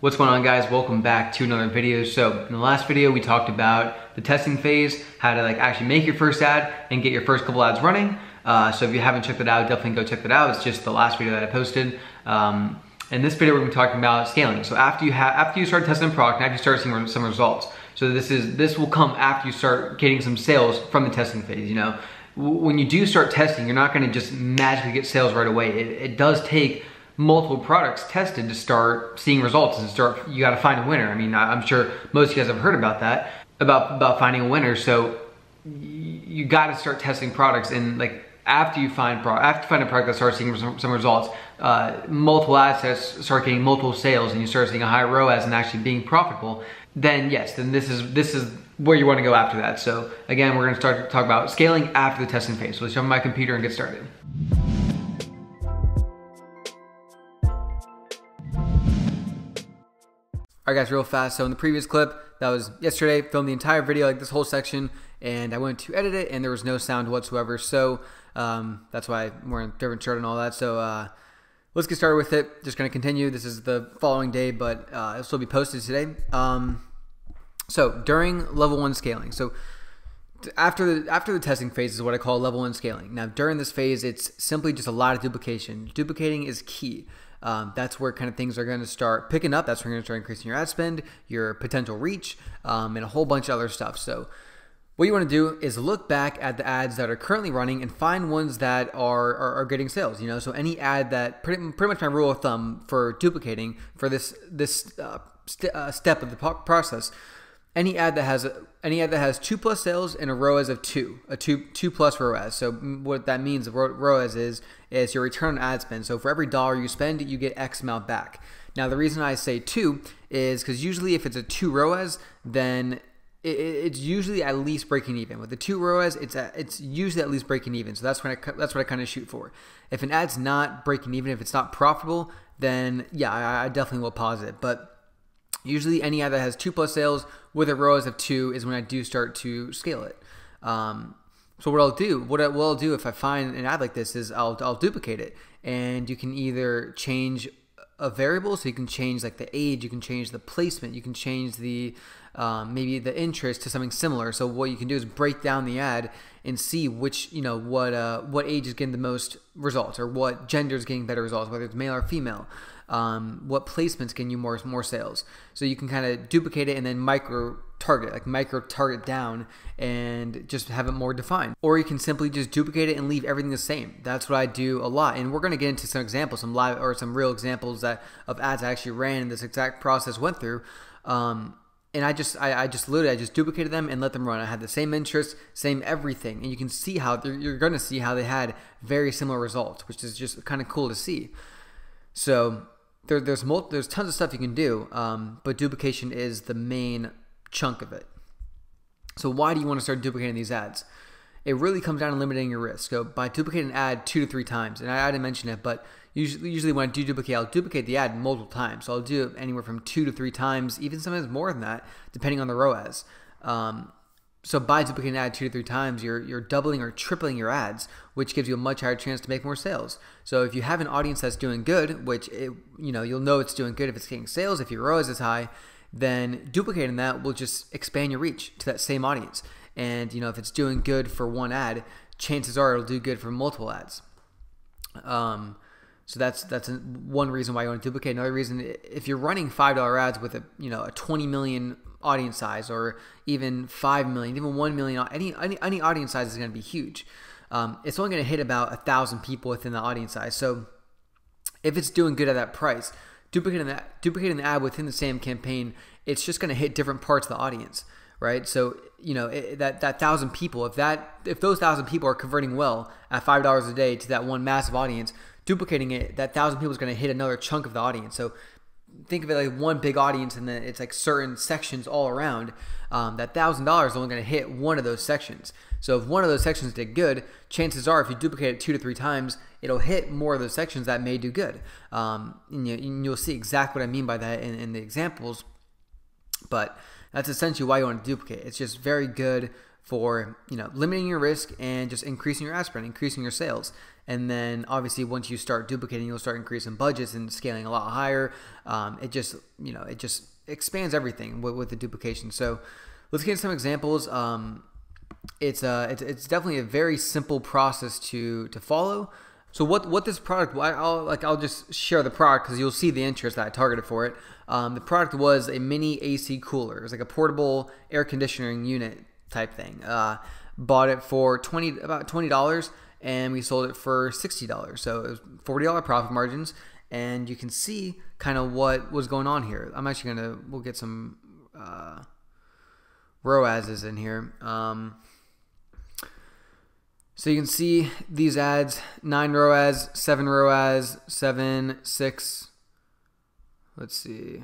What's going on, guys? Welcome back to another video. So in the last video, we talked about the testing phase, how to actually make your first ad and get your first couple ads running. So if you haven't checked it out, definitely go check that out. It's just the last video that I posted. In this video, we're gonna be talking about scaling. So after you start testing the product, and after you start seeing some results. So this will come after you start getting some sales from the testing phase. You know, when you do start testing, you're not gonna just magically get sales right away. It does take multiple products tested to start seeing results and you got to find a winner. I mean, I'm sure most of you guys have heard about that, about finding a winner. So you got to start testing products, and after you find a product that starts seeing some results, multiple ad sets start getting multiple sales, and you start seeing a high ROAS and actually being profitable, then yes, then this is where you want to go after that. So again, we're going to start to talk about scaling after the testing phase. So let's jump on my computer and get started. All right, guys, real fast. So in the previous clip, that was yesterday, filmed the entire video, like this whole section, and I went to edit it and there was no sound whatsoever. So that's why I'm wearing a different shirt and all that. So let's get started with it. Just gonna continue. This is the following day, but it'll still be posted today. So during level 1 scaling, so after the testing phase is what I call level 1 scaling. Now during this phase, it's simply just a lot of duplication. Duplicating is key. That's where kind of things are going to start picking up. That's where you're going to start increasing your ad spend, your potential reach, and a whole bunch of other stuff. So what you want to do is look back at the ads that are currently running and find ones that are getting sales. You know, so any ad that pretty much my rule of thumb for duplicating for this step of the process. Any ad that has 2+ sales and a ROAS of 2, a 2+ ROAS. So what that means, ROAS is your return on ad spend. So for every dollar you spend, you get X amount back. Now the reason I say 2 is because usually if it's a 2 ROAS, then it's usually at least breaking even. With the 2 ROAS, it's usually at least breaking even. So that's what I kind of shoot for. If an ad's not breaking even, if it's not profitable, then yeah, I definitely will pause it. But usually any ad that has 2+ sales with a ROAS of 2 is when I do start to scale it. So what I'll do if I find an ad like this is I'll duplicate it, and you can either change a variable, so you can change like the age, you can change the placement, you can change the maybe the interest to something similar. So what you can do is break down the ad and see which, you know, what age is getting the most results, or what gender is getting better results, whether it's male or female. What placements getting you more sales. So you can kind of duplicate it and then micro target down and just have it more defined. Or you can simply just duplicate it and leave everything the same. That's what I do a lot. And we're going to get into some examples, some live or some real examples of ads I actually ran and this exact process went through. And I just duplicated them and let them run. I had the same interest, same everything, and you can see how you're going to see how they had very similar results, which is just kind of cool to see. So there's tons of stuff you can do, but duplication is the main chunk of it. So why do you want to start duplicating these ads? It really comes down to limiting your risk. So by duplicating an ad 2 to 3 times, and I didn't mention it, but usually when I do duplicate, I'll duplicate the ad multiple times. So I'll do it anywhere from 2 to 3 times, even sometimes more than that, depending on the ROAS. So by duplicating an ad 2 to 3 times, you're doubling or tripling your ads, which gives you a much higher chance to make more sales. So if you have an audience that's doing good, which you'll know it's doing good if it's getting sales, if your ROAS is high, then duplicating that will just expand your reach to that same audience. And if it's doing good for one ad, chances are it'll do good for multiple ads. So that's one reason why you want to duplicate. Another reason, if you're running $5 ads with a 20 million audience size, or even 5 million, even 1 million, any audience size is going to be huge. It's only going to hit about 1,000 people within the audience size. So if it's doing good at that price, duplicating the ad within the same campaign, it's just going to hit different parts of the audience, right? So that 1,000 people, if those 1,000 people are converting well at $5 a day to that one massive audience, duplicating it, that 1,000 people is going to hit another chunk of the audience. So think of it like one big audience, and then it's like certain sections all around. That $1,000 is only going to hit one of those sections. So if one of those sections did good, chances are if you duplicate it 2 to 3 times, it'll hit more of those sections that may do good. And you'll see exactly what I mean by that in the examples. But that's essentially why you want to duplicate. It's just very good for, you know, limiting your risk and just increasing your ad spend, increasing your sales. And then obviously once you start duplicating, you'll start increasing budgets and scaling a lot higher. It just, you know, it just expands everything with the duplication. So let's get some examples. It's definitely a very simple process to follow. So what this product, I'll just share the product because you'll see the interest that I targeted for it. The product was a mini AC cooler. It was like a portable air conditioning unit type thing. Bought it for about $20, and we sold it for $60. So it was $40 profit margins, and you can see kind of what was going on here. I'm actually we'll get some ROASes in here. So you can see these ads: 9 ROAS, 7 ROAS, 7, 6. Let's see.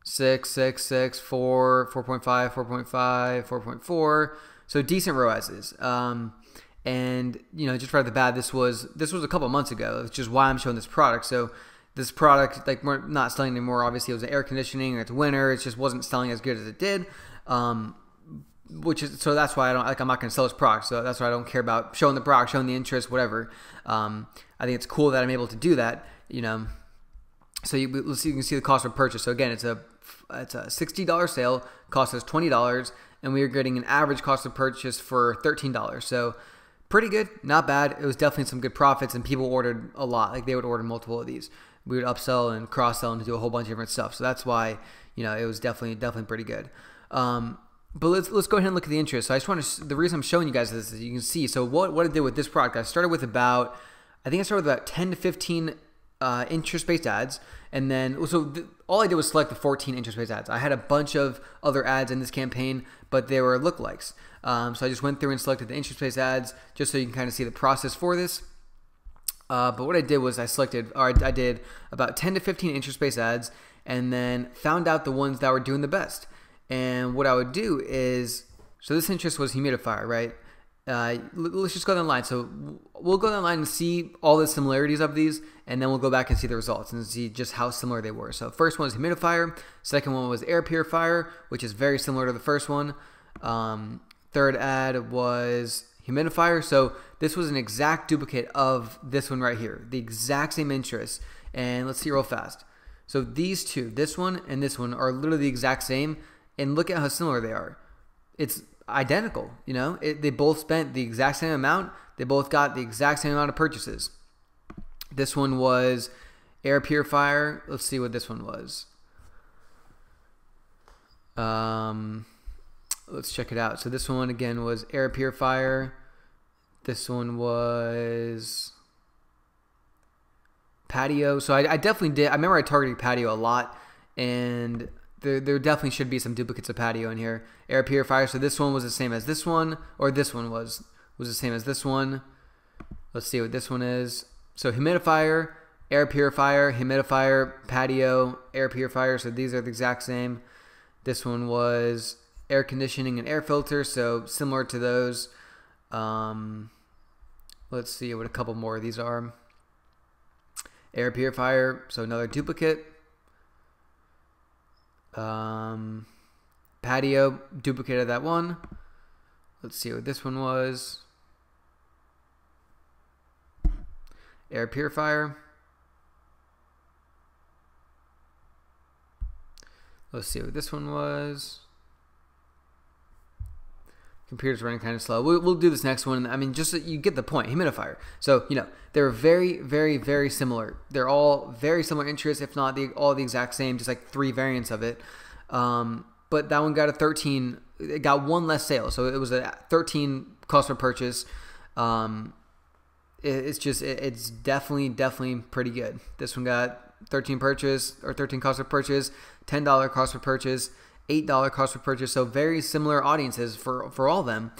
6, 6, 6, 4, 4.5, 4.5, 4.4. So decent ROASes. And you know, just right off the bat, this was a couple months ago, which is why I'm showing this product. So this product, like, we're not selling anymore. Obviously, it was air conditioning. It's winter. It just wasn't selling as good as it did. So that's why I'm not going to sell this product. So that's why I don't care about showing the product, showing the interest, whatever. I think it's cool that I'm able to do that. You know. So you can see the cost of purchase. So again, it's a $60 sale, cost us $20, and we are getting an average cost of purchase for $13. So pretty good, not bad. It was definitely some good profits, and people ordered a lot. Like, they would order multiple of these. We would upsell and cross sell and do a whole bunch of different stuff. So that's why, you know, it was definitely pretty good. But let's go ahead and look at the interest. So I just want to, the reason I'm showing you guys this is you can see. So what I did with this product, I started with about 10 to 15 interest-based ads, and then all I did was select the 14 interest-based ads. I had a bunch of other ads in this campaign, but they were lookalikes. So I just went through and selected the interest-based ads just so you can kind of see the process for this. But what I did was I did about 10 to 15 interest-based ads, and then found out the ones that were doing the best. And what I would do is, so this interest was humidifier, right? Let's just go down the line. So we'll go down the line and see all the similarities of these, and then we'll go back and see the results and see just how similar they were. So first one was humidifier. Second one was air purifier, which is very similar to the first one. Third ad was humidifier. So this was an exact duplicate of this one right here, the exact same interest. And let's see real fast. So these two, this one and this one, are literally the exact same. And look at how similar they are. It's identical, you know. They both spent the exact same amount. They both got the exact same amount of purchases. This one was air purifier. Let's see what this one was. Let's check it out. So this one again was air purifier. This one was patio. So I definitely did. I remember I targeted patio a lot, and there definitely should be some duplicates of patio in here. Air purifier. So this one was the same as this one, or this one was the same as this one. Let's see what this one is. So humidifier, air purifier, humidifier, patio, air purifier. So these are the exact same. This one was air conditioning and air filter. So similar to those. Let's see what a couple more of these are. Air purifier. So another duplicate. Patio, duplicate of that one. Let's see what this one was. Air purifier. Let's see what this one was. Computer's running kind of slow. We'll do this next one. I mean, just so you get the point. Humidifier. So, you know, they're very, very, very similar. They're all very similar interests, if not all the exact same, just like 3 variants of it. But that one got a 13. It got 1 less sale, so it was a 13 cost per purchase. It's definitely pretty good. This one got 13 cost per purchase, $10 cost per purchase, $8 cost per purchase. So very similar audiences for all of them.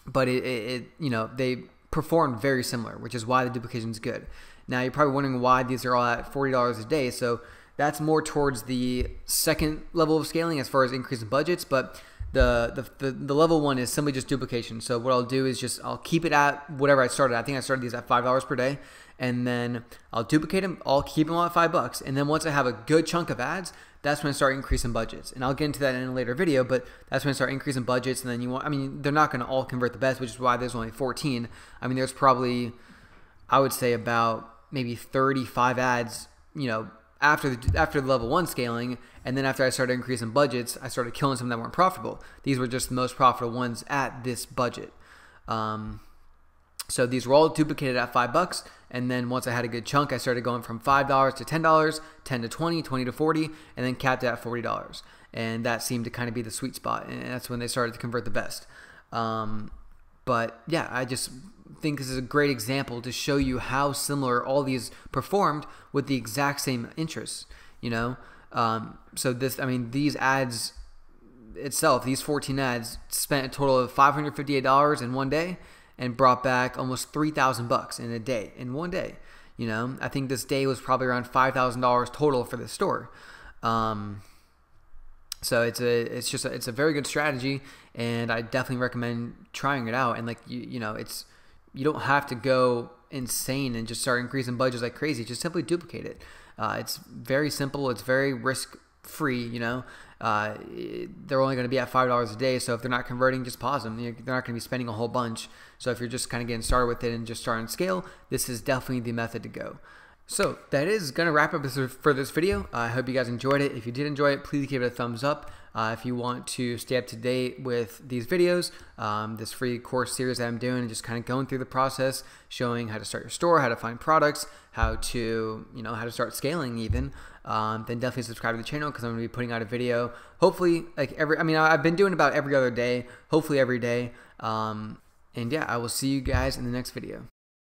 But you know, they performed very similar, which is why the duplication is good. Now you're probably wondering why these are all at $40 a day. So that's more towards the second level of scaling as far as increasing budgets, but the level 1 is simply just duplication. So what I'll do is I'll keep it at whatever I started. I think I started these at $5 per day, and then I'll duplicate them, I'll keep them all at $5, and then once I have a good chunk of ads, that's when I start increasing budgets. And I'll get into that in a later video, but that's when I start increasing budgets. And then I mean, they're not going to all convert the best, which is why there's only 14. I mean, there's probably, I would say about maybe 35 ads, after the level 1 scaling, and then after I started increasing budgets, I started killing some that weren't profitable. These were just the most profitable ones at this budget. So these were all duplicated at $5, and then once I had a good chunk, I started going from $5 to $10, $10 to $20, $20 to $40, and then capped at $40. And that seemed to kind of be the sweet spot, and that's when they started to convert the best. But yeah, I just think this is a great example to show you how similar all these performed with the exact same interests, So these ads itself, these 14 ads spent a total of $558 in one day and brought back almost $3,000 in a day, in one day. I think this day was probably around $5,000 total for the store. So it's a very good strategy, and I definitely recommend trying it out. And you don't have to go insane and just start increasing budgets like crazy. Just simply duplicate it. It's very simple. It's very risk free. They're only going to be at $5 a day, so if they're not converting, just pause them. They're not going to be spending a whole bunch. So if you're just kind of getting started with it and just starting to scale, this is definitely the method to go. So that is going to wrap up for this video. I hope you guys enjoyed it. If you did enjoy it, please give it a thumbs up. If you want to stay up to date with these videos, this free course series that I'm doing, and just kind of going through the process, showing how to start your store, how to find products, how to start scaling even, then definitely subscribe to the channel, because I'm going to be putting out a video, hopefully I've been doing about every other day, hopefully every day. And yeah, I will see you guys in the next video.